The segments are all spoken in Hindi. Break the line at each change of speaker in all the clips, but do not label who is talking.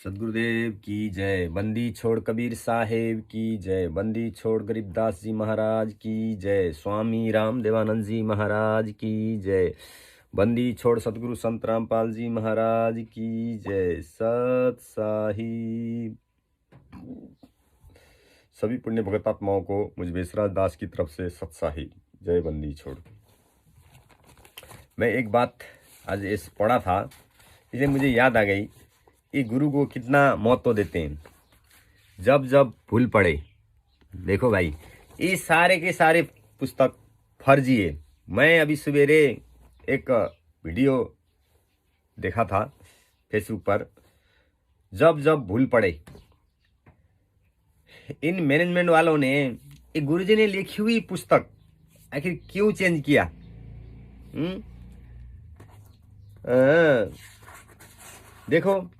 सदगुरुदेव की जय। बंदी छोड़ कबीर साहेब की जय। बंदी छोड़ गरीबदास जी महाराज की जय। स्वामी रामदेवानंद जी महाराज की जय। बंदी छोड़ सतगुरु संत रामपाल जी महाराज की जय। सत साहिब। सभी पुण्य भगतात्माओं को मुझ बेसराज दास की तरफ से सत साहिब जय। बंदी छोड़। मैं एक बात आज इस पढ़ा था, इसलिए मुझे याद आ गई कि गुरु को कितना महत्व देते हैं। जब जब भूल पड़े, देखो भाई, ये सारे के सारे पुस्तक फर्जी है। मैं अभी सवेरे एक वीडियो देखा था फेसबुक पर। जब जब भूल पड़े, इन मैनेजमेंट वालों ने, ये गुरुजी ने लिखी हुई पुस्तक आखिर क्यों चेंज किया? देखो,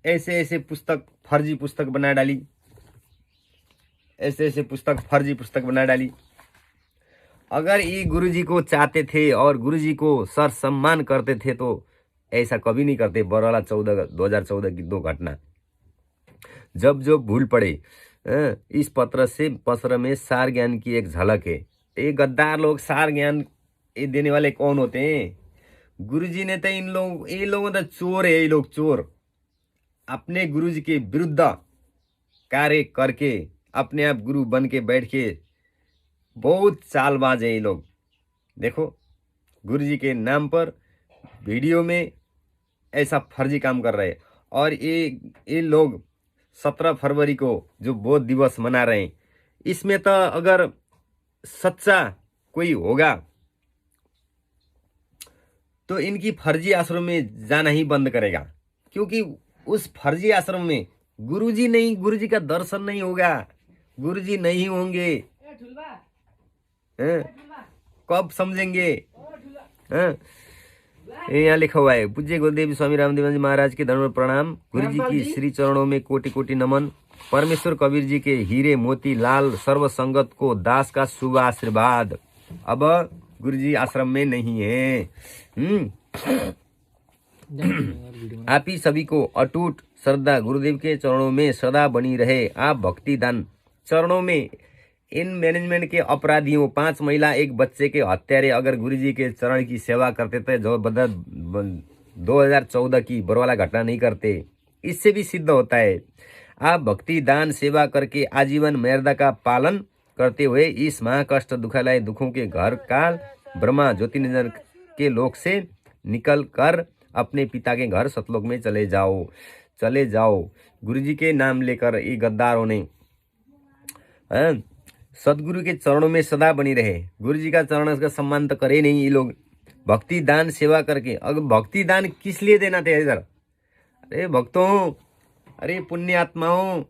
ऐसे ऐसे पुस्तक फर्जी पुस्तक बना डाली, ऐसे ऐसे पुस्तक फर्जी पुस्तक बना डाली। अगर ये गुरुजी को चाहते थे और गुरुजी को सर सम्मान करते थे तो ऐसा कभी नहीं करते। बरौला 2014 की 2 घटना। जब जो भूल पड़े, इस पत्र में सार ज्ञान की एक झलक है। ये गद्दार लोग सार ज्ञान ये देने वाले कौन होते हैं? गुरुजी ने तो ये लोग तो चोर है। ये लोग चोर, अपने गुरुजी के विरुद्ध कार्य करके अपने आप गुरु बन के बैठ के बहुत चालबाज है ये लोग। देखो, गुरुजी के नाम पर वीडियो में ऐसा फर्जी काम कर रहे हैं। और ये लोग 17 फरवरी को जो बौद्ध दिवस मना रहे हैं, इसमें तो अगर सच्चा कोई होगा तो इनकी फर्जी आश्रम में जाना ही बंद करेगा। क्योंकि उस फर्जी आश्रम में गुरुजी नहीं, गुरुजी का दर्शन नहीं होगा, गुरुजी नहीं होंगे। कब समझेंगे? यहाँ लिखा हुआ है, पूज्य गुरुदेव स्वामी रामदेव जी महाराज के धर्म प्रणाम। गुरुजी की श्री चरणों में कोटि कोटि नमन। परमेश्वर कबीर जी के हीरे मोती लाल सर्व संगत को दास का शुभ आशीर्वाद। अब गुरुजी आश्रम में नहीं है। आप ही सभी को अटूट श्रद्धा गुरुदेव के चरणों में सदा बनी रहे। आप भक्ति दान चरणों में इन मैनेजमेंट के अपराधियों, 5 महिला 1 बच्चे के हत्यारे अगर गुरुजी के चरण की सेवा करते थे, जो 2014 की बरौला घटना नहीं करते। इससे भी सिद्ध होता है आप भक्ति दान सेवा करके आजीवन मर्यादा का पालन करते हुए इस महाकष्ट दुखालय दुखों के घर काल ब्रह्मा ज्योतिर्निधन के लोक से निकल कर अपने पिता के घर सतलोक में चले जाओ। गुरुजी के नाम लेकर ये गद्दारों ने सदगुरु के चरणों में सदा बनी रहे। गुरुजी का चरण का सम्मान तो करे नहीं ये लोग। भक्ति दान सेवा करके, अगर भक्ति दान किस लिए देना था इधर? अरे भक्तों, अरे पुण्य आत्माओं,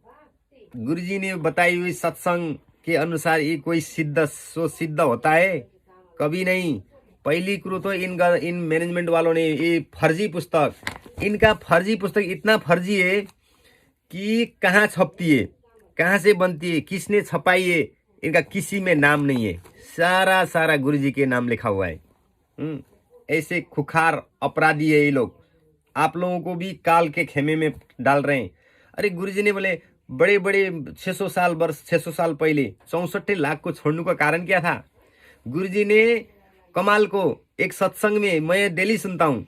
गुरुजी ने बताई हुई सत्संग के अनुसार ये कोई सिद्ध होता है? कभी नहीं। पहली क्रू तो इन मैनेजमेंट वालों ने ये फर्जी पुस्तक, इनका फर्जी पुस्तक इतना फर्जी है कि कहाँ छपती है, कहाँ से बनती है, किसने छपाई है, इनका किसी में नाम नहीं है। सारा गुरुजी के नाम लिखा हुआ है। ऐसे खुखार अपराधी है ये लोग। आप लोगों को भी काल के खेमे में डाल रहे हैं। अरे गुरुजी ने बोले बड़े 600 साल पहले 64 लाख को छोड़ने का कारण क्या था? गुरुजी ने कमाल को एक सत्संग में, मैं डेली सुनता हूँ,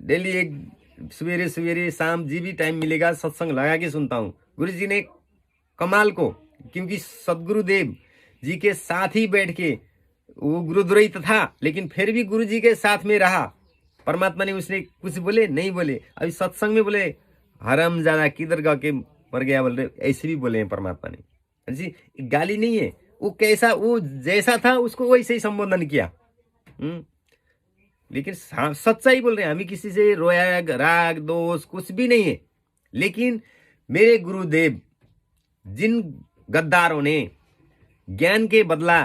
डेली एक सवेरे शाम जी भी टाइम मिलेगा सत्संग लगा के सुनता हूँ। गुरुजी ने कमाल को, क्योंकि सदगुरुदेव जी के साथ ही बैठ के, वो गुरुद्रोही था लेकिन फिर भी गुरुजी के साथ में रहा। परमात्मा ने उसने कुछ बोले नहीं बोले। अभी सत्संग में बोले हराम जाना किधर गा के मर गया बोल रहे, ऐसे भी बोले हैं परमात्मा ने जी। गाली नहीं है, वो जैसा था उसको वैसे ही संबोधन किया। लेकिन सच्चाई बोल रहे हैं, हमें किसी से रोया राग दोष कुछ भी नहीं है। लेकिन मेरे गुरुदेव, जिन गद्दारों ने ज्ञान के बदला,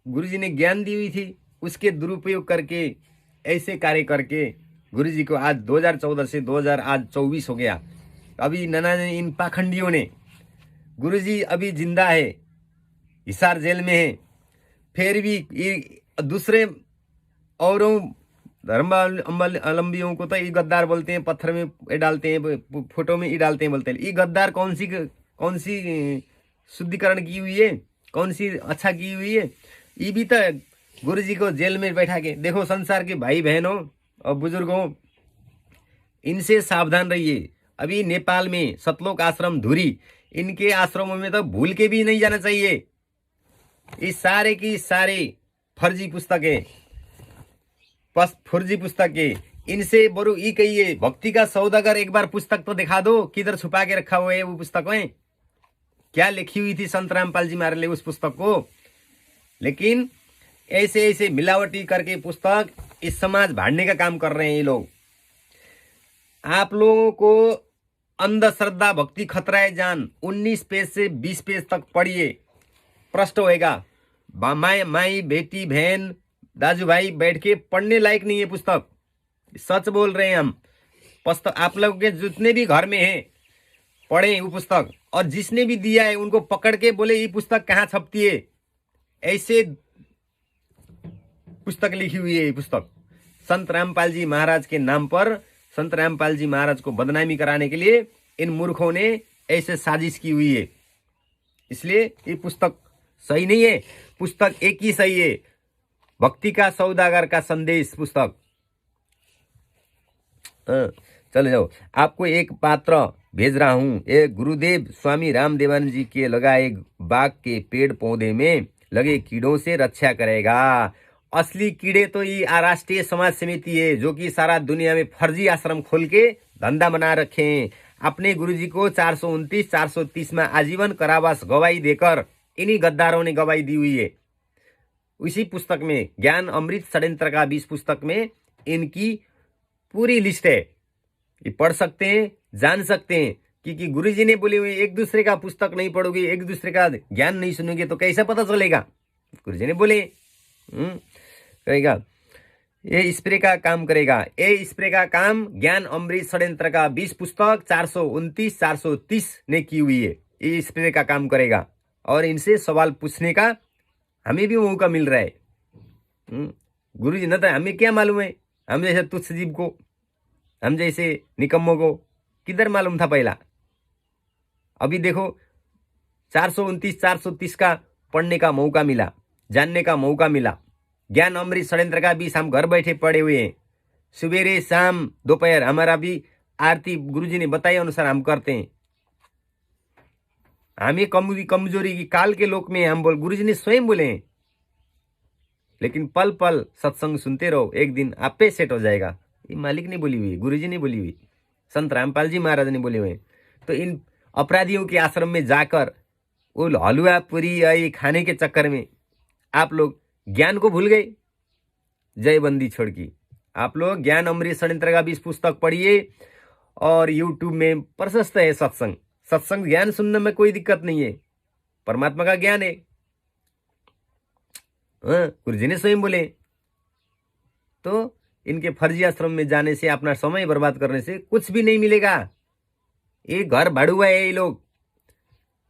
गुरुजी ने ज्ञान दी हुई थी, उसके दुरुपयोग करके ऐसे कार्य करके गुरुजी को आज 2014 से 2024 हो गया। अभी इन पाखंडियों ने, गुरुजी अभी जिंदा है, हिसार जेल में है, फिर भी ये दूसरे औरों धर्मावलंबियों को तो ये गद्दार बोलते हैं, पत्थर में ये डालते हैं, फोटो में ये डालते हैं, बोलते हैं। ये गद्दार कौन सी शुद्धिकरण की हुई है, कौन सी अच्छा की हुई है? ये भी तो गुरु जी को जेल में बैठा के देखो। संसार के भाई बहनों और बुजुर्गों, इनसे सावधान रहिए। अभी नेपाल में सतलोक आश्रम धुरी, इनके आश्रमों में तो भूल के भी नहीं जाना चाहिए। इस सारे की सारे फर्जी पुस्तकें, फर्जी पुस्तकें, इनसे बरु ई कहिए भक्ति का सौदागर एक बार पुस्तक तो दिखा दो, किधर छुपा के रखा हुआ है वो पुस्तक में, क्या लिखी हुई थी संत रामपाल जी महाराज ने उस पुस्तक को। लेकिन ऐसे ऐसे मिलावटी करके पुस्तक इस समाज भाड़ने का काम कर रहे हैं ये लोग। आप लोगों को अंधश्रद्धा भक्ति खतरा है जान 19 पेज से 20 पेज तक पढ़िए, प्रश्न होएगा। माई बेटी बहन दाजू भाई बैठ के पढ़ने लायक नहीं है पुस्तक, सच बोल रहे हैं हम। पुस्तक आप लोग के जितने भी घर में हैं पढ़े वो पुस्तक, और जिसने भी दिया है उनको पकड़ के बोले ये पुस्तक कहाँ छपती है। ऐसे पुस्तक लिखी हुई है ये पुस्तक संत रामपाल जी महाराज के नाम पर, संत रामपाल जी महाराज को बदनामी कराने के लिए इन मूर्खों ने ऐसे साजिश की हुई है। इसलिए ये पुस्तक सही नहीं है। पुस्तक एक ही सही है, भक्ति का सौदागर का संदेश पुस्तक। चले जाओ, आपको एक पात्र भेज रहा हूं। एक गुरुदेव स्वामी रामदेवानंद जी के लगाए बाग के पेड़ पौधे में लगे कीड़ों से रक्षा करेगा। असली कीड़े तो ये राष्ट्रीय समाज समिति है, जो कि सारा दुनिया में फर्जी आश्रम खोल के धंधा बना रखे हैं। अपने गुरुजी को 429, 430 में आजीवन कारावास गवाही देकर इन्हीं गद्दारों ने गवाही दी हुई है। उसी पुस्तक में ज्ञान अमृत षड्यंत्र का 20 पुस्तक में इनकी पूरी लिस्ट है, ये पढ़ सकते हैं, जान सकते हैं। क्योंकि गुरुजी ने बोले हुए एक दूसरे का पुस्तक नहीं पढ़ोगे, एक दूसरे का ज्ञान नहीं सुनोगे तो कैसा पता चलेगा। गुरुजी ने बोले करेगा, ये स्प्रे का काम करेगा। ये स्प्रे का काम ज्ञान अमृत षड्यंत्र का 20 पुस्तक 429, 430 ने की हुई है। ये स्प्रे का काम करेगा और इनसे सवाल पूछने का हमें भी मौका मिल रहा है। गुरुजी न तो हमें क्या मालूम है, हम जैसे तुच्छ जीव को, हम जैसे निकम्मों को किधर मालूम था पहला। अभी देखो 429, 430 का पढ़ने का मौका मिला, जानने का मौका मिला। ज्ञान अमृत षड्यंत्र का 20 हम घर बैठे पढ़े हुए हैं। सवेरे शाम दोपहर हमारा भी आरती गुरुजी ने बताए अनुसार हम करते हैं। हमें कमजोरी की काल के लोक में हम गुरुजी ने स्वयं बोले हैं। लेकिन पल पल सत्संग सुनते रहो, एक दिन आप पे सेट हो जाएगा। ये मालिक ने बोली हुई, गुरुजी ने बोली हुई, संत रामपाल जी महाराज ने बोले हुए। तो इन अपराधियों के आश्रम में जाकर वो हलवा पूरी ये खाने के चक्कर में आप लोग ज्ञान को भूल गए। जय बंदी छोड़ की आप लोग ज्ञान अमृत षड्यंत्र का 20 पुस्तक पढ़िए, और यूट्यूब में प्रशस्त है सत्संग। सत्संग ज्ञान सुनने में कोई दिक्कत नहीं है, परमात्मा का ज्ञान है। गुरुजी ने स्वयं बोले। तो इनके फर्जी आश्रम में जाने से, अपना समय बर्बाद करने से कुछ भी नहीं मिलेगा। ये घर भाड़ुआ है, ये लोग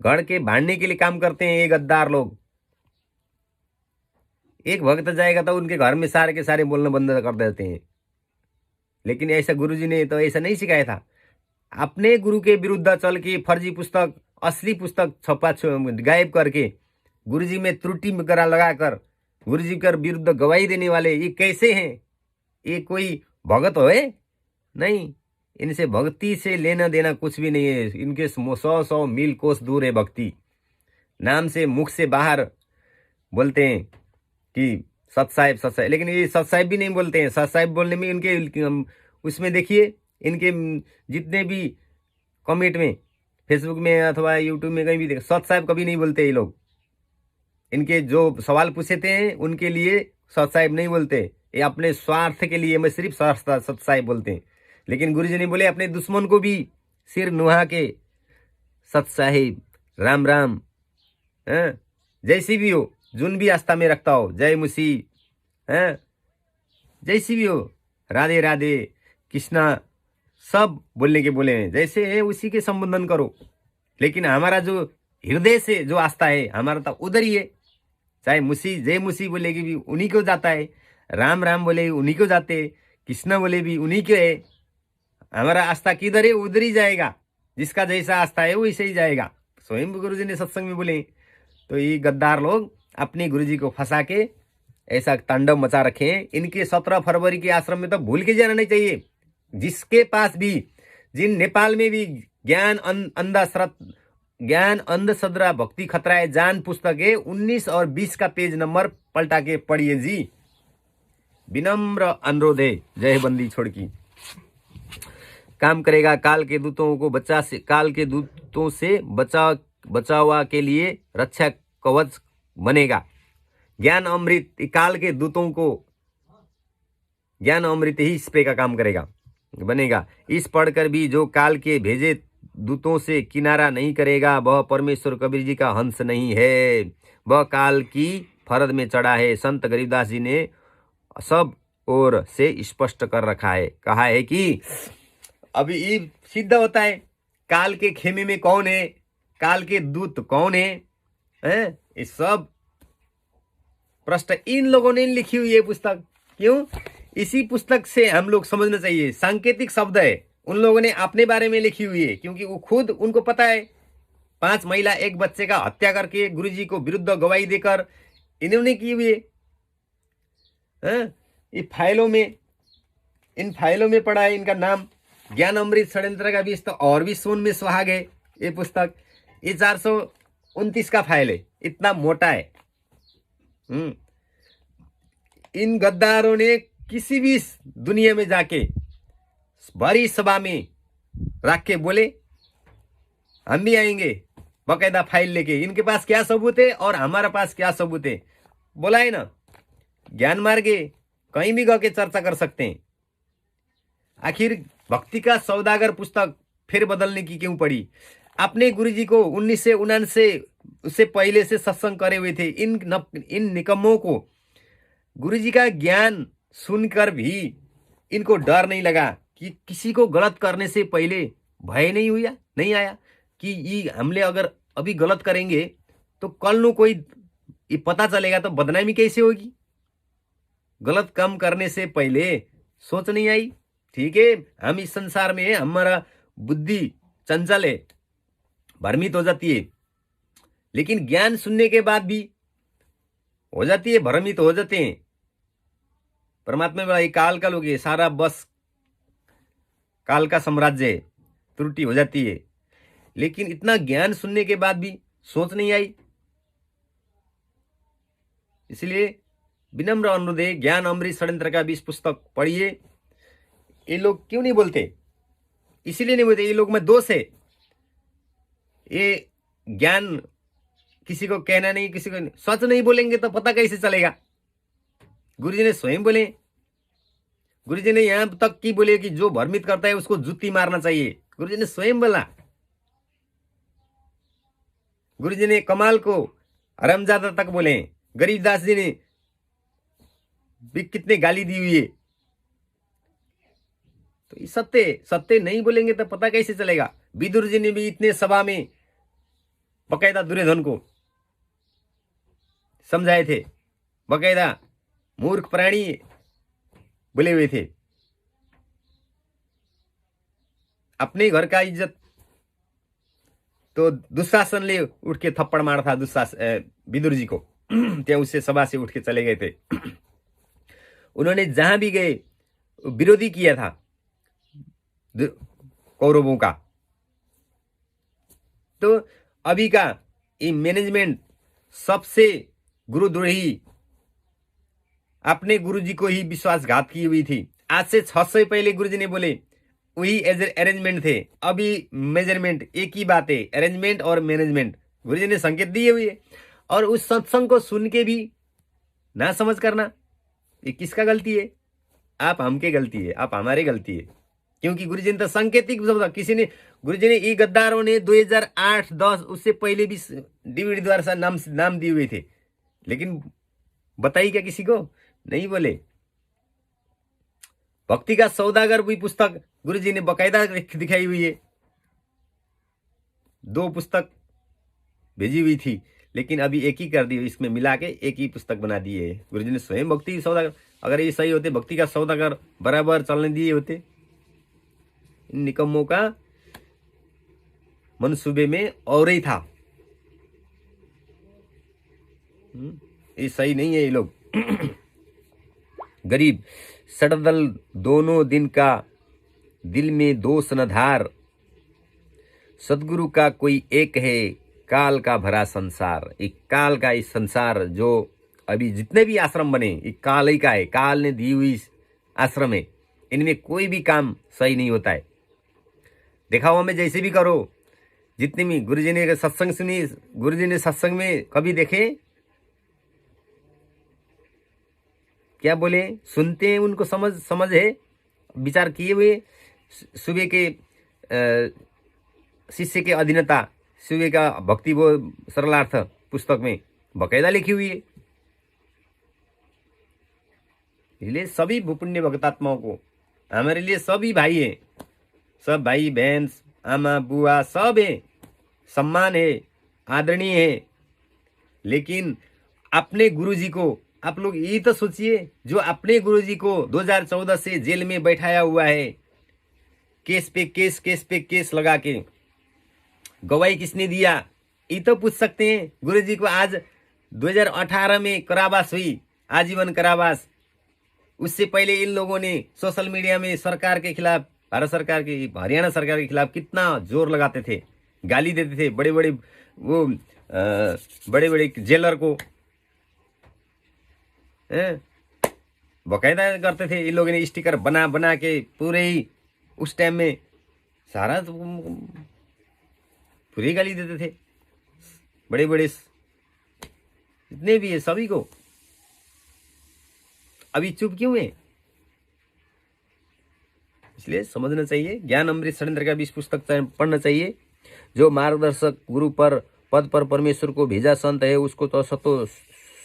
घर के भाड़ने के लिए काम करते हैं ये गद्दार लोग। एक भक्त जाएगा तो उनके घर में सारे के सारे बोलना बंद कर देते हैं। लेकिन ऐसा गुरुजी ने तो ऐसा नहीं सिखाया था। अपने गुरु के विरुद्ध चल के फर्जी पुस्तक, असली पुस्तक छपा गायब करके गुरुजी में त्रुटि करा लगाकर गुरुजी के विरुद्ध गवाही देने वाले ये कैसे हैं? ये कोई भगत हो नहीं। इनसे भक्ति से लेना देना कुछ भी नहीं है। इनके 100 मील कोस दूर है भक्ति। नाम से, मुख से बाहर बोलते हैं कि सत साहिब, लेकिन ये सत साहिब भी नहीं बोलते हैं। सत साहिब बोलने में इनके उसमें देखिए, इनके जितने भी कमेंट में, फेसबुक में अथवा यूट्यूब में कहीं भी देख, सत साहिब कभी नहीं बोलते ये लोग। इनके जो सवाल पूछते हैं उनके लिए सत साहिब नहीं बोलते, ये अपने स्वार्थ के लिए मैं सिर्फ सत साहिब बोलते हैं। लेकिन गुरुजी ने बोले अपने दुश्मन को भी सिर नुहा के सत साहिब, राम राम, जैसी भी हो, जुन भी आस्था में रखता हो, जय मुसी, जैसी भी हो, राधे राधे, कृष्णा, सब बोलने के बोले हैं। जैसे है उसी के संबोधन करो। लेकिन हमारा जो हृदय से जो आस्था है हमारा तो उधर ही है। चाहे मुसी, जय मुसी बोलेगी भी उन्हीं को जाता है, राम राम बोले उन्हीं को जाते, कृष्ण बोले भी उन्हीं के है। हमारा आस्था किधर है उधर ही जाएगा, जिसका जैसा आस्था है वैसे ही जाएगा, स्वयं गुरु जी ने सत्संग में बोले। तो ये गद्दार लोग अपने गुरु जी को फंसा के ऐसा तांडव मचा रखे हैं। इनके 17 फरवरी के आश्रम में तो भूल के जाना नहीं चाहिए। जिसके पास भी, जिन नेपाल में भी ज्ञान अंधश्रद्धा भक्ति खतरा है जान पुस्तक है, 19 और 20 का पेज नंबर पलटा के पढ़िए जी। विनम्र अनुरोध है। जय बंदी छोड़ की काम करेगा। काल के दूतों से बचावा के लिए रक्षा कवच बनेगा। ज्ञान अमृत, काल के दूतों को ज्ञान अमृत ही इस पे का काम करेगा, बनेगा। इस पढ़कर भी जो काल के भेजे दूतों से किनारा नहीं करेगा, वह परमेश्वर कबीर जी का हंस नहीं है, वह काल की फरद में चढ़ा है। संत गरीबदास जी ने सब ओर से स्पष्ट कर रखा है, कहा है कि अभी ये सिद्ध होता है काल के खेमे में कौन है, काल के दूत कौन है, ये सब प्रश्न इन लोगों ने लिखी हुई है पुस्तक। क्यों? इसी पुस्तक से हम लोग समझना चाहिए। सांकेतिक शब्द है, उन लोगों ने अपने बारे में लिखी हुई है, क्योंकि वो खुद उनको पता है 5 महिला 1 बच्चे का हत्या करके गुरुजी को विरुद्ध गवाही देकर इन्होंने की हुई है। इन फाइलों में पड़ा है इनका नाम। ज्ञान अमृत षड्यंत्र का भी तो और भी सोन में सुहाग है ये पुस्तक। ये 429 का फाइल है, इतना मोटा है। इन गद्दारों ने किसी भी दुनिया में जाके बड़ी सभा में रख के बोले हम भी आएंगे बकायदा फाइल लेके। इनके पास क्या सबूत है और हमारे पास क्या सबूत है, बोला है ना। ज्ञान मार्गे कहीं भी गए के चर्चा कर सकते हैं। आखिर भक्ति का सौदागर पुस्तक फिर बदलने की क्यों पड़ी? अपने गुरुजी को 1979 उससे पहले से सत्संग करे हुए थे। इन निकम्मों को गुरुजी का ज्ञान सुनकर भी इनको डर नहीं लगा कि किसी को गलत करने से पहले भय नहीं आया कि ये हमले अगर अभी गलत करेंगे तो कल नु कोई ये पता चलेगा तो बदनामी कैसे होगी। गलत काम करने से पहले सोच नहीं आई। ठीक है, हम इस संसार में है, हमारा बुद्धि चंचल है, भ्रमित हो जाती है, लेकिन ज्ञान सुनने के बाद भी हो जाती है, भ्रमित हो जाते हैं। परमात्मा में काल का लोग है, सारा बस काल का साम्राज्य है, त्रुटि हो जाती है। लेकिन इतना ज्ञान सुनने के बाद भी सोच नहीं आई। इसलिए विनम्र अनुरोध है, ज्ञान अमृत षड्यंत्र का 20 पुस्तक पढ़िए। ये लोग क्यों नहीं बोलते? इसीलिए नहीं बोलते, ये लोग में दोष है। ये ज्ञान किसी को कहना नहीं, किसी को सच नहीं बोलेंगे तो पता कैसे चलेगा? गुरुजी ने स्वयं बोले, गुरुजी ने यहां तक की बोले कि जो भ्रमित करता है उसको जुत्ती मारना चाहिए। गुरुजी ने स्वयं बोला। गुरुजी ने कमाल को हरामजादा तक बोले। गरीबदास जी ने भी कितने गाली दी हुई है। तो ये सत्य नहीं बोलेंगे तो पता कैसे चलेगा? विदुर जी ने भी इतने सभा में बकायदा दुर्योधन को समझाए थे, बकायदा मूर्ख प्राणी बोले हुए थे। अपने घर का इज्जत तो दुशासन ले उठ के थप्पड़ मारा था विदुर जी को। क्या उससे सभा से उठ के चले गए थे। उन्होंने जहां भी गए विरोधी किया था कौरवों का। तो अभी का ये मैनेजमेंट सबसे गुरुद्रोही, अपने गुरुजी को ही विश्वासघात की हुई थी। आज से 600 पहले गुरुजी ने बोले वही अरेंजमेंट थे। अभी मेजरमेंट एक ही बात है, अरेंजमेंट और मैनेजमेंट। गुरुजी ने संकेत दिए हुए है। और उस सत्संग को सुन के भी ना समझ करना, ये किसका गलती है? आप हमके गलती है, आप हमारे गलती है। क्योंकि गुरुजी ने तो सांकेतिक किसी ने, गुरुजी ने ये गद्दारों ने 2008-10 उससे पहले भी डीवीडी द्वारा सा नाम दिए हुए थे, लेकिन बताई क्या किसी को? नहीं बोले। भक्ति का सौदागर भी पुस्तक गुरुजी ने बकायदा दिखाई हुई है। 2 पुस्तक भेजी हुई थी, लेकिन अभी एक ही कर दी, इसमें मिला के एक ही पुस्तक बना दी है। गुरुजी ने स्वयं भक्ति सौदागर। अगर ये सही होते, भक्ति का सौदागर बराबर चलने दिए होते, इन निकम्मों का मनसूबे में और ही था। ये सही नहीं है ये लोग। गरीब सड़दल दोनों दिन का, दिल में दोष न धार, सदगुरु का कोई एक है, काल का भरा संसार। एक काल का इस संसार, जो अभी जितने भी आश्रम बने एक काल ही का है, काल ने दी हुई आश्रम है। इनमें कोई भी काम सही नहीं होता है। दिखावा में जैसे भी करो, जितने भी गुरुजी ने सत्संग सुनी, गुरुजी ने सत्संग में कभी देखे क्या बोले, सुनते हैं, उनको समझ है, विचार किए हुए। सुबह के शिष्य के अधीनता, सुबह का भक्ति वो सरलार्थ पुस्तक में बकायदा लिखी हुई है। इसलिए सभी भूपुण्य भक्तात्माओं को, हमारे लिए सभी भाई है, सब भाई बहन, आमा बुआ सब है, सम्मान है, आदरणीय है। लेकिन अपने गुरुजी को आप लोग यही तो सोचिए, जो अपने गुरुजी को 2014 से जेल में बैठाया हुआ है, केस पे केस लगा के, गवाही किसने दिया ये तो पूछ सकते हैं। गुरुजी को आज 2018 में कारावास हुई, आजीवन कारावास। उससे पहले इन लोगों ने सोशल मीडिया में सरकार के खिलाफ, भारत सरकार के, हरियाणा सरकार के खिलाफ कितना जोर लगाते थे, गाली देते थे बड़े बड़े जेलर को, बकायदा करते थे। इन लोगों ने स्टिकर बना के पूरे ही उस टाइम में सारा पूरी गाली देते थे, बड़े जितने भी है सभी को। अभी चुप क्यों है? इसलिए समझना चाहिए। ज्ञान अमृत षड्यंत्र का भी इस पुस्तक पढ़ना चाहिए। जो मार्गदर्शक गुरु पर पद पर परमेश्वर को भेजा संत है, उसको तो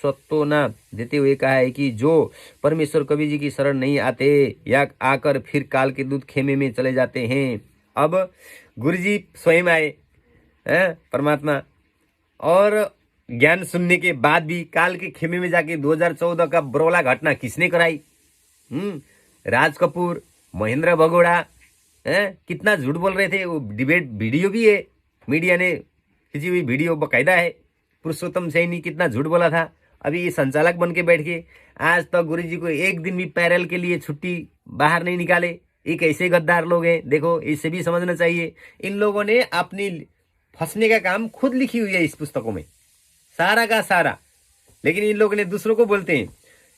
सत्वना देते हुए कहा है कि जो परमेश्वर कवि जी की शरण नहीं आते या आकर फिर काल के दूध खेमे में चले जाते हैं। अब गुरुजी स्वयं आए परमात्मा, और ज्ञान सुनने के बाद भी काल के खेमे में जाके 2014 का बरौला घटना किसने कराई? राज कपूर, महेंद्र भगोड़ा कितना झूठ बोल रहे थे। वो डिबेट वीडियो भी है, मीडिया ने खींची हुई वीडियो बकायदा है। पुरुषोत्तम सैनी कितना झूठ बोला था। अभी ये संचालक बन के बैठ के आज तक गुरुजी को एक दिन भी पैरल के लिए छुट्टी बाहर नहीं निकाले। ये कैसे गद्दार लोग हैं, देखो इसे भी समझना चाहिए। इन लोगों ने अपनी फंसने का काम खुद लिखी हुई है इस पुस्तकों में, सारा का सारा। लेकिन इन लोगों ने दूसरों को बोलते हैं,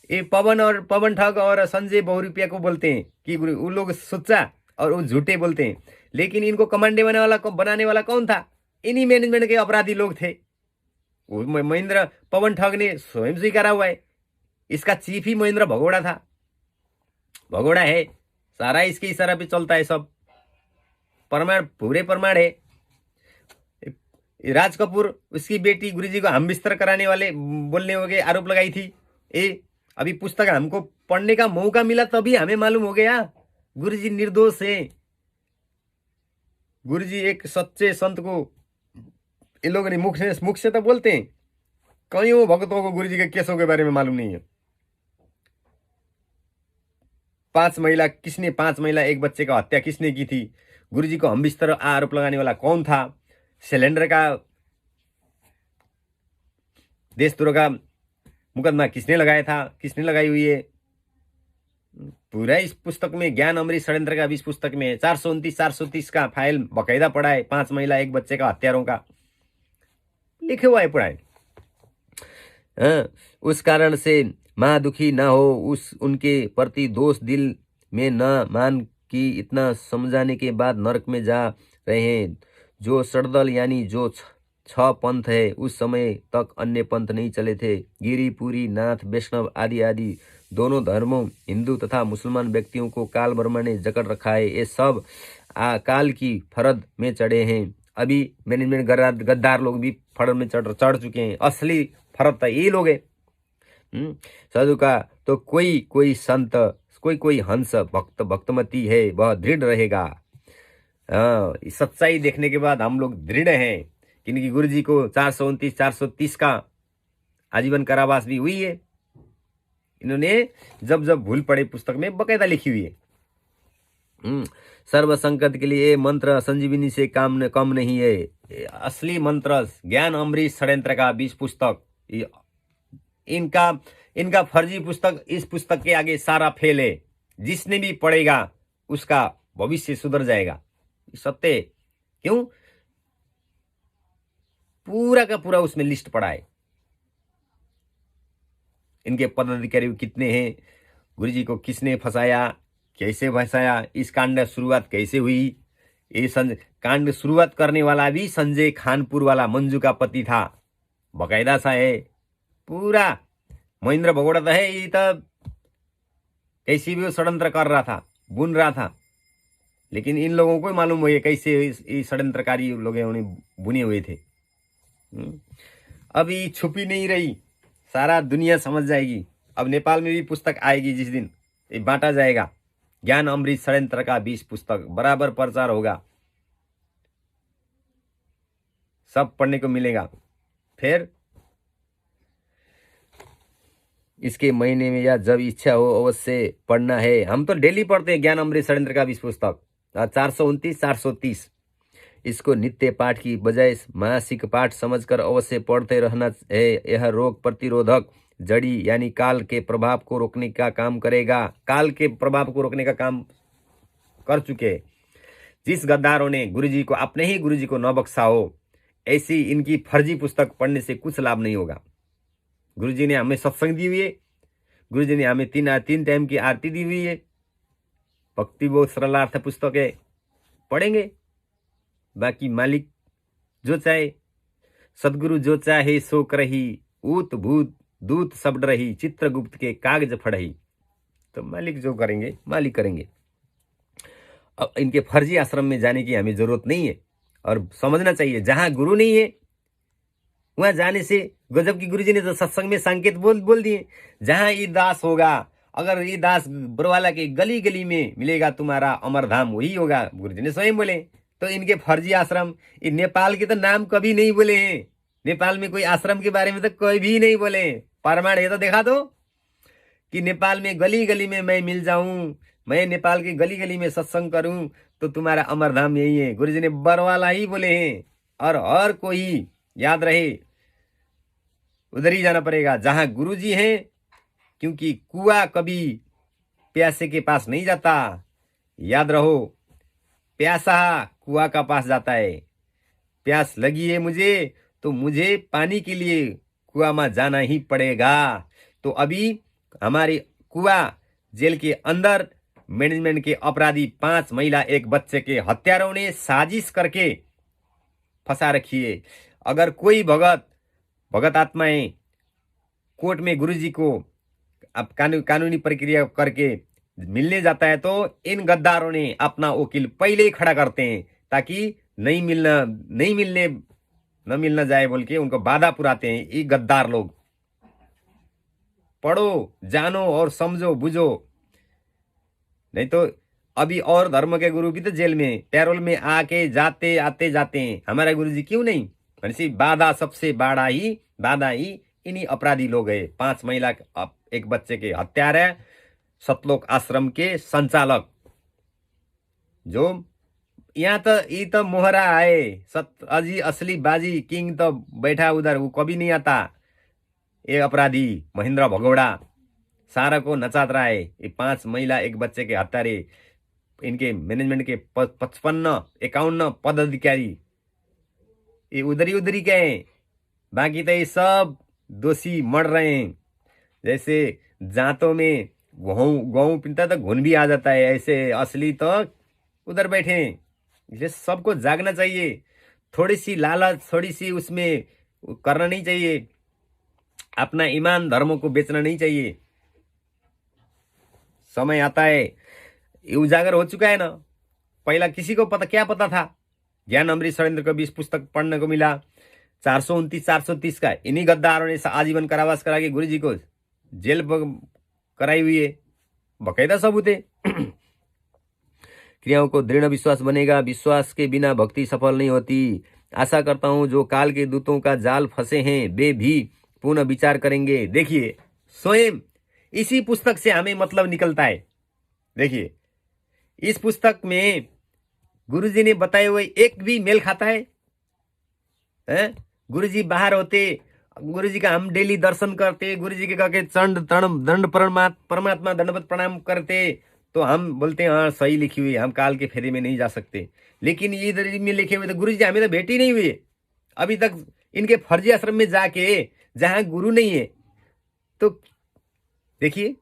ये पवन ठग और संजय बहुरूपिया को बोलते हैं कि उन लोग सच्चा और वो झूठे बोलते हैं। लेकिन इनको कमांडे बनाने वाला कौन था? इन्हीं मैनेजमेंट के अपराधी लोग थे। महेंद्र पवन ठग ने स्वयं स्वीकारा हुआ है। इसका चीफ ही महेंद्र भगोड़ा था, भगोड़ा है। सारा इसके इशारा पे चलता है सब, प्रमाण पूरे प्रमाण है। राज कपूर, उसकी बेटी गुरुजी को हम बिस्तर कराने वाले बोलने हो गए, आरोप लगाई थी। अभी पुस्तक हमको पढ़ने का मौका मिला तभी हमें मालूम हो गया गुरुजी निर्दोष है। गुरुजी एक सच्चे संत को इन लोगों ने मुख से तो बोलते हैं, कईयों भक्तों को गुरुजी के केसों के बारे में मालूम नहीं है। 5 महिला एक बच्चे का हत्या किसने की थी? गुरुजी को हम बिस्तर आरोप लगाने वाला कौन था? सिलेंडर का देशद्रोह का मुकदमा किसने लगाया था, किसने लगाई हुई है? पूरा इस पुस्तक में, ज्ञान अमृत षड्यंत्र का भी इस पुस्तक में 429-430 का फाइल बकायदा पड़ा है। 5 महिला एक बच्चे का हत्यारों का लिखे हुआ है पड़ा है। उस कारण से माँ दुखी ना हो, उनके प्रति दोष दिल में न मान कि इतना समझाने के बाद नरक में जा रहे हैं। जो सड़दल यानी जो 6 पंथ है, उस समय तक अन्य पंथ नहीं चले थे। गिरी, पुरी, नाथ, वैष्णव आदि दोनों धर्मों, हिंदू तथा मुसलमान व्यक्तियों को काल वर्मा ने जकड़ रखा है। ये सब काल की फरद में चढ़े हैं। अभी मैनेजमेंट गद्दार लोग भी फरद में चढ़ चुके हैं। असली फरद तो ये लोग है। साधु का तो कोई संत, कोई हंस भक्तमती है, वह दृढ़ रहेगा। सच्चाई देखने के बाद हम लोग दृढ़ हैं, क्योंकि गुरुजी को 429-430 का आजीवन कारावास भी हुई है। इन्होंने जब जब भूल पड़े पुस्तक में बकायदा लिखी हुई है। सर्व संकट के लिए मंत्र संजीवनी से कम नहीं है। ये असली मंत्र ज्ञान अमृत षड्यंत्र का 20 पुस्तक, इनका फर्जी पुस्तक इस पुस्तक के आगे सारा फेल है। जिसने भी पढ़ेगा उसका भविष्य सुधर जाएगा, सत्य। क्यों? पूरा का पूरा उसमें लिस्ट पड़ा है। इनके पदाधिकारी कितने हैं, गुरुजी को किसने फंसाया, कैसे फंसाया, इस कांड शुरुआत कैसे हुई। ये कांड शुरुआत करने वाला भी संजय खानपुर वाला मंजू का पति था, बकायदा सा है पूरा। महेंद्र भगोड़ा तो है, ये तो कैसी भी वो षड्यंत्र कर रहा था, बुन रहा था, लेकिन इन लोगों को मालूम हुआ कैसे ये षड्यंत्रकारी लोग उन्हें बुने हुए थे। अब ये छुपी नहीं रही, सारा दुनिया समझ जाएगी। अब नेपाल में भी पुस्तक आएगी, जिस दिन ये बांटा जाएगा ज्ञान अमृत षड्यंत्र का 20 पुस्तक, बराबर प्रचार होगा, सब पढ़ने को मिलेगा। फिर इसके महीने में या जब इच्छा हो अवश्य पढ़ना है। हम तो डेली पढ़ते हैं ज्ञान अमृत षड्यंत्र का 20 पुस्तक, 429 430। इसको नित्य पाठ की बजाय मासिक पाठ समझकर अवश्य पढ़ते रहना है। यह रोग प्रतिरोधक जड़ी यानी काल के प्रभाव को रोकने का काम करेगा। काल के प्रभाव को रोकने का काम कर चुके। जिस गद्दारों ने गुरुजी को, अपने ही गुरुजी को न बख्शा हो, ऐसी इनकी फर्जी पुस्तक पढ़ने से कुछ लाभ नहीं होगा। गुरुजी ने हमें सत्संग दी हुई है, गुरुजी ने हमें तीन टाइम की आरती दी हुई है, भक्ति वो सरलार्थ पुस्तक है, पढ़ेंगे। बाकी मालिक जो चाहे, सदगुरु जो चाहे सो करही, ऊत भूत दूत सब डरही, चित्रगुप्त के कागज फड़ही। तो मालिक जो करेंगे मालिक करेंगे। अब इनके फर्जी आश्रम में जाने की हमें जरूरत नहीं है, और समझना चाहिए जहां गुरु नहीं है वहां जाने से, गजब की गुरुजी ने तो सत्संग में संकेत बोल दिए, जहां ये दास होगा, अगर ये दास बरवाला के गली गली में मिलेगा तुम्हारा अमरधाम, वही होगा, गुरुजी ने स्वयं बोले। तो इनके फर्जी आश्रम, नेपाल के तो नाम कभी नहीं बोले हैं, नेपाल में कोई आश्रम के बारे में तो कोई भी नहीं बोले। प्रमाण है तो दिखा दो कि नेपाल में गली गली में मैं मिल जाऊं, मैं नेपाल की गली गली में सत्संग करूं तो तुम्हारा अमरधाम यही है। गुरुजी ने बरवाला ही बोले हैं, और हर कोई याद रहे उधर ही जाना पड़ेगा जहां गुरुजी हैं, क्योंकि कुआं कभी प्यासे के पास नहीं जाता। याद रहो, प्यासा कुआं का पास जाता है। प्यास लगी है मुझे तो मुझे पानी के लिए कुआं में जाना ही पड़ेगा। तो अभी हमारे कुआं जेल के अंदर मैनेजमेंट के अपराधी 5 महिला 1 बच्चे के हत्यारों ने साजिश करके फंसा रखी है। अगर कोई भगत आत्माएं कोर्ट में गुरुजी को अब कानूनी प्रक्रिया करके मिलने जाता है तो इन गद्दारों ने अपना वकील पहले ही खड़ा करते हैं, ताकि न मिलना जाए बोल के उनको बाधा पुराते हैं ये गद्दार लोग। पढ़ो, जानो और समझो बुझो, नहीं तो अभी और धर्म के गुरु भी तो जेल में पैरोल में आके आते जाते हैं। हमारा गुरुजी क्यों नहीं? बाधा सबसे बाधा ही इन्हीं अपराधी लोग है। 5 महिला 1 बच्चे के हत्यारा, सतलोक आश्रम के संचालक, जो यहाँ तो ये तो मोहरा है, अजी असली बाजी किंग तो बैठा उधर, वो कभी नहीं आता। ये अपराधी महेंद्र भगोड़ा सारा को नचात रहा है। ये 5 महिला 1 बच्चे के हत्यारे, इनके मैनेजमेंट के 55-51 पदाधिकारी ये उधरी के हैं। बाकी तो ये सब दोषी मर रहे हैं। जैसे जातों में गेहूं पिनता तो घुन भी आ जाता है, ऐसे असली तो उधर बैठे हैं। इसलिए सबको जागना चाहिए, थोड़ी सी लालच, थोड़ी सी उसमें करना नहीं चाहिए, अपना ईमान धर्मों को बेचना नहीं चाहिए। समय आता है, ये उजागर हो चुका है ना। पहला किसी को क्या पता था? ज्ञान अमृत षड्यंत्र का 20 पुस्तक पढ़ने को मिला, 429 430 का। इन्हीं गद्दारों ने आजीवन कारावास करा के गुरुजी को जेल कराई हुई है, बकायदा सबूत है। क्रियाओं को दृढ़ विश्वास बनेगा, विश्वास के बिना भक्ति सफल नहीं होती। आशा करता हूं जो काल के दूतों का जाल फंसे हैं वे भी पुनः विचार करेंगे। देखिए, स्वयं इसी पुस्तक से हमें मतलब निकलता है। देखिए, इस पुस्तक में गुरुजी ने बताए हुए एक भी मेल खाता है? गुरुजी बाहर होते, गुरुजी का हम डेली दर्शन करते, गुरुजी के कह दंड परमात्मा दंडवत प्रणाम करते, तो हम बोलते हैं हाँ सही लिखी हुई है, हम काल के फेरे में नहीं जा सकते। लेकिन ये इधर में लिखे हुए तो गुरुजी हमें तो भेट ही नहीं हुई अभी तक। इनके फर्जी आश्रम में जाके जहां गुरु नहीं है, तो देखिए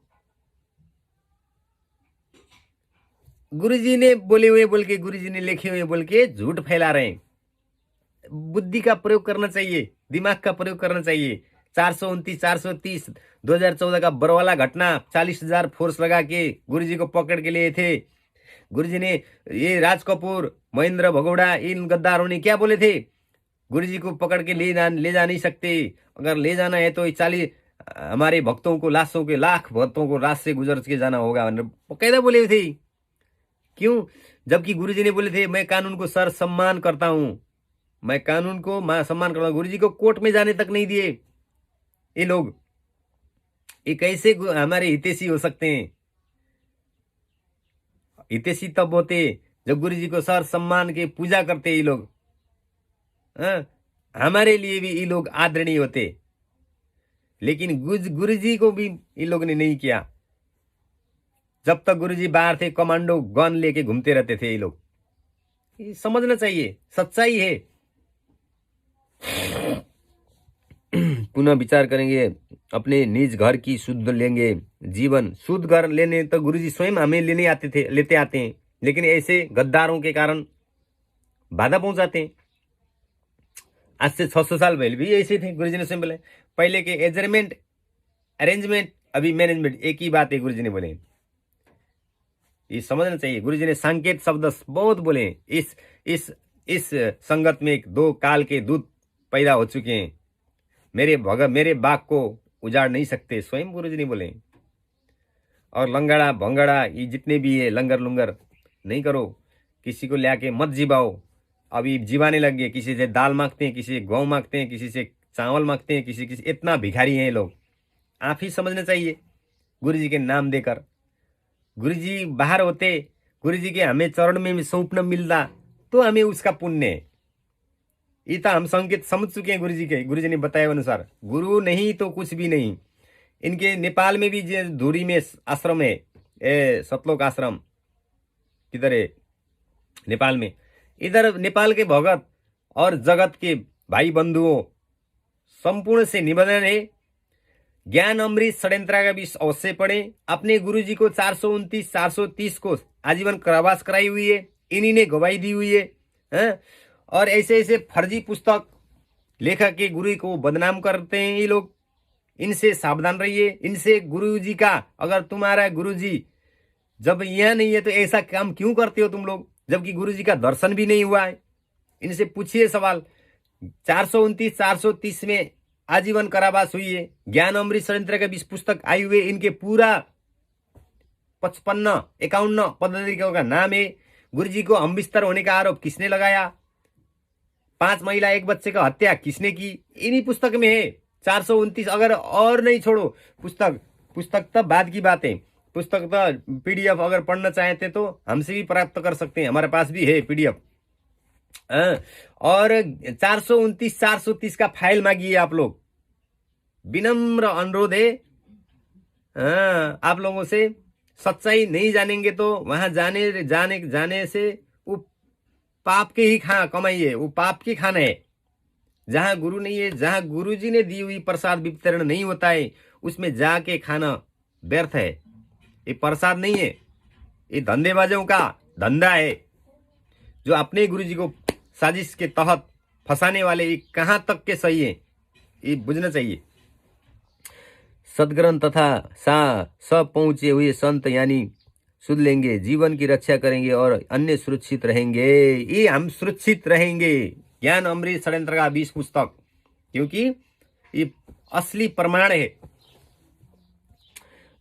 गुरुजी ने बोले हुए बोल के, गुरुजी ने लिखे हुए बोल के झूठ फैला रहे हैं। बुद्धि का प्रयोग करना चाहिए, दिमाग का प्रयोग करना चाहिए। 429, 430 2014 का बरवाला घटना, 40,000 फोर्स लगा के गुरुजी को पकड़ के लिए थे। गुरुजी ने ये राज कपूर, महेंद्र भगोड़ा, इन गद्दारों ने क्या बोले थे? गुरुजी को पकड़ के ले जा नहीं सकते, अगर ले जाना है तो 40 हमारे भक्तों को, लाशों के लाख भक्तों को रात से गुजर के जाना होगा, बकायदा बोले थे। क्यों? जबकि गुरुजी ने बोले थे मैं कानून को सर सम्मान करता हूं, मैं कानून को सम्मान करता हूं। गुरुजी को कोर्ट में जाने तक नहीं दिए ये लोग। ये कैसे हमारे हितैषी हो सकते हैं? हितैषी तब होते जब गुरुजी को सर सम्मान के पूजा करते ये लोग। हमारे लिए भी ये लोग आदरणीय होते, लेकिन गुरुजी को भी इन लोगों ने नहीं किया। जब तक गुरुजी बाहर थे, कमांडो गन लेके घूमते रहते थे ये लोग। ये समझना चाहिए, सच्चाई है। पुनः विचार करेंगे, अपने निज घर की शुद्ध लेंगे जीवन। शुद्ध घर लेने तो गुरुजी स्वयं हमें लेते आते हैं, लेकिन ऐसे गद्दारों के कारण बाधा पहुंचाते हैं। आज से 600 साल पहले भी ऐसे थे। गुरुजी ने स्वयं बोले, पहले के एजरमेंट अरेंजमेंट, अभी मैनेजमेंट, एक ही बात है गुरुजी ने बोले। ये समझना चाहिए। गुरुजी ने संकेत शब्द बहुत बोले। इस संगत में 2 काल के दूत पैदा हो चुके हैं, मेरे बाग को उजाड़ नहीं सकते, स्वयं गुरुजी ने बोले। और लंगड़ा भंगड़ा ये जितने भी है, लंगर लुंगर नहीं करो, किसी को लाके मत जिबाओ। अभी जिबाने लग गए, किसी से दाल मांगते हैं, किसी से गेहूं मांगते हैं, किसी से चावल मांगते हैं, किसी इतना भिखारी हैं ये लोग। आप ही समझना चाहिए गुरुजी के नाम देकर। गुरुजी बाहर होते, गुरुजी के हमें चरण में सौंपना मिलता तो हमें उसका पुण्य है। ये तो हम संकेत समझ चुके हैं गुरुजी के। गुरुजी ने बताया अनुसार गुरु नहीं तो कुछ भी नहीं। इनके नेपाल में भी धुरी में आश्रम है, सतलोक आश्रम, किधर है? नेपाल में। इधर नेपाल के भगत और जगत के भाई बंधुओं संपूर्ण से निवेदन है, ज्ञान अमृत षड्यंत्र का भी अवश्य पढ़े। अपने गुरुजी को 429, 430 को आजीवन कारावास कराई हुई है, इन्हीं ने गवाही दी हुई है। और ऐसे फर्जी पुस्तक लेखक के गुरु को बदनाम करते हैं ये लोग। इनसे सावधान रहिए। इनसे गुरुजी का, अगर तुम्हारा गुरुजी जब यह नहीं है तो ऐसा काम क्यों करते हो तुम लोग, जबकि गुरुजी का दर्शन भी नहीं हुआ है? इनसे पूछिए सवाल। 429, 430 में आजीवन कारावास हुई है। ज्ञान अमृत षड्यंत्र का 20 पुस्तक आई हुई है। इनके पूरा 55, 51 पदाधिकारियों का नाम है। गुरुजी को हम बिस्तर होने का आरोप किसने लगाया? 5 महिला 1 बच्चे का हत्या किसने की? इन्हीं पुस्तक में है। 429, अगर और नहीं छोड़ो पुस्तक तो बाद की बात है। पुस्तक तो पीडीएफ अगर पढ़ना चाहते तो हमसे भी प्राप्त कर सकते हैं, हमारे पास भी है पीडीएफ। और 429, 430 का फाइल मांगिए आप लोग। विनम्र अनुरोध है आप लोगों से। सच्चाई नहीं जानेंगे तो वहां जाने से वो पाप के ही कमाइए, वो पाप की खाना है। जहां गुरु नहीं है, जहां गुरुजी ने दी हुई प्रसाद वितरण नहीं होता है, उसमें जाके खाना व्यर्थ है। ये प्रसाद नहीं है, ये धंधेबाजों का धंधा है, जो अपने गुरुजी को साजिश के तहत फंसाने वाले। ये कहां तक के सही है, ये बुझना चाहिए। सदग्रंथ तथा सब पहुंचे हुए संत यानी सुध लेंगे, जीवन की रक्षा करेंगे और अन्य सुरक्षित रहेंगे। ये हम सुरक्षित रहेंगे। ज्ञान अमृत षड्यंत्र का 20 पुस्तक, क्योंकि ये असली प्रमाण है।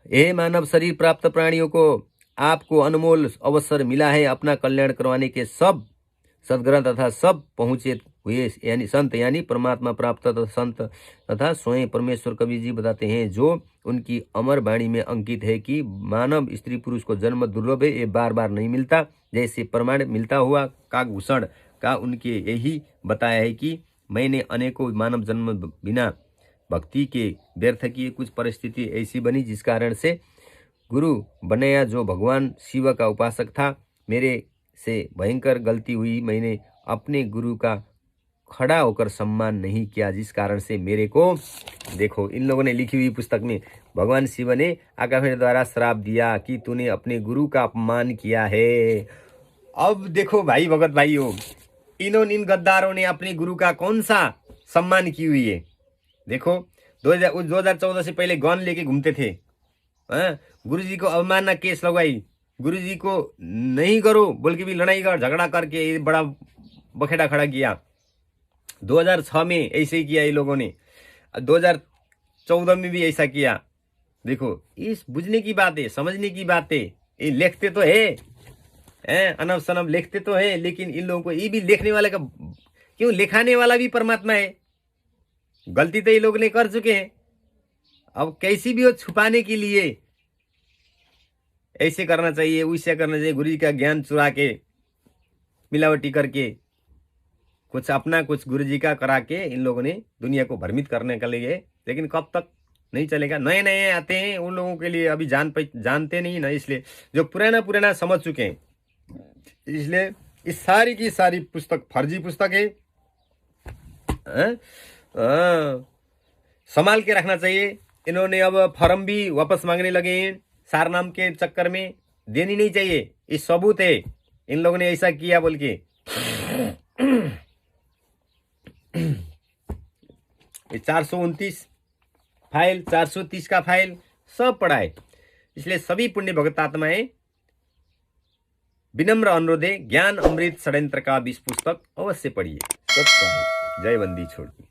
हे मानव शरीर प्राप्त प्राणियों को आपको अनमोल अवसर मिला है अपना कल्याण करवाने के। सब सदग्रंथ तथा सब पहुंचे हुए यानी संत यानी परमात्मा प्राप्त संत तथा स्वयं परमेश्वर कबीर जी बताते हैं, जो उनकी अमर वाणी में अंकित है कि मानव स्त्री पुरुष को जन्म दुर्लभ है, ये बार बार नहीं मिलता। जैसे प्रमाण मिलता हुआ काकभूषण का उनके यही बताया है कि मैंने अनेकों मानव जन्म बिना भक्ति के व्यर्थ किए। कुछ परिस्थिति ऐसी बनी जिस कारण से गुरु बनाया जो भगवान शिव का उपासक था। मेरे से भयंकर गलती हुई, मैंने अपने गुरु का खड़ा होकर सम्मान नहीं किया, जिस कारण से मेरे को, देखो इन लोगों ने लिखी हुई पुस्तक में भगवान शिव ने आकाश द्वारा श्राप दिया कि तूने अपने गुरु का अपमान किया है। अब देखो भाई भगत भाइयों, इन गद्दारों ने अपने गुरु का कौन सा सम्मान की हुई है। देखो 2014 से पहले गन लेके घूमते थे, गुरु जी को अवमानना केस लगवाई, गुरु जी को नहीं करो बोल के भी लड़ाई कर झगड़ा करके बड़ा बखेड़ा खड़ा किया। 2006 में ऐसे ही किया ये लोगों ने, 2014 में भी ऐसा किया। देखो इस बुझने की बात है, समझने की बात है। ये लिखते तो है अनब सनब लिखते तो है, लेकिन इन लोगों को ये भी लिखने वाले का क्यों, लिखाने वाला भी परमात्मा है। गलती तो ये लोग ने कर चुके हैं, अब कैसी भी हो छुपाने के लिए ऐसे करना चाहिए, वैसे करना चाहिए। गुरु जी का ज्ञान चुरा के मिलावटी करके कुछ अपना कुछ गुरु जी का करा के इन लोगों ने दुनिया को भ्रमित करने के लिए, लेकिन कब तक नहीं चलेगा। नए नए आते हैं, उन लोगों के लिए अभी जानते नहीं ना, इसलिए जो पुराना समझ चुके हैं, इसलिए इस सारी की सारी पुस्तक फर्जी पुस्तक है। संभाल के रखना चाहिए। इन्होंने अब फॉर्म भी वापस मांगने लगे हैं सार नाम के चक्कर में, देनी नहीं चाहिए। इस सबूत है इन लोगों ने ऐसा किया बोल के। ये 429 फाइल, 430 का फाइल सब पड़ा है। इसलिए सभी पुण्य भगत आत्माएं विनम्र अनुरोध है, ज्ञान अमृत षड्यंत्र का 20 पुस्तक अवश्य पढ़िए। जय वंदी छोड़िए।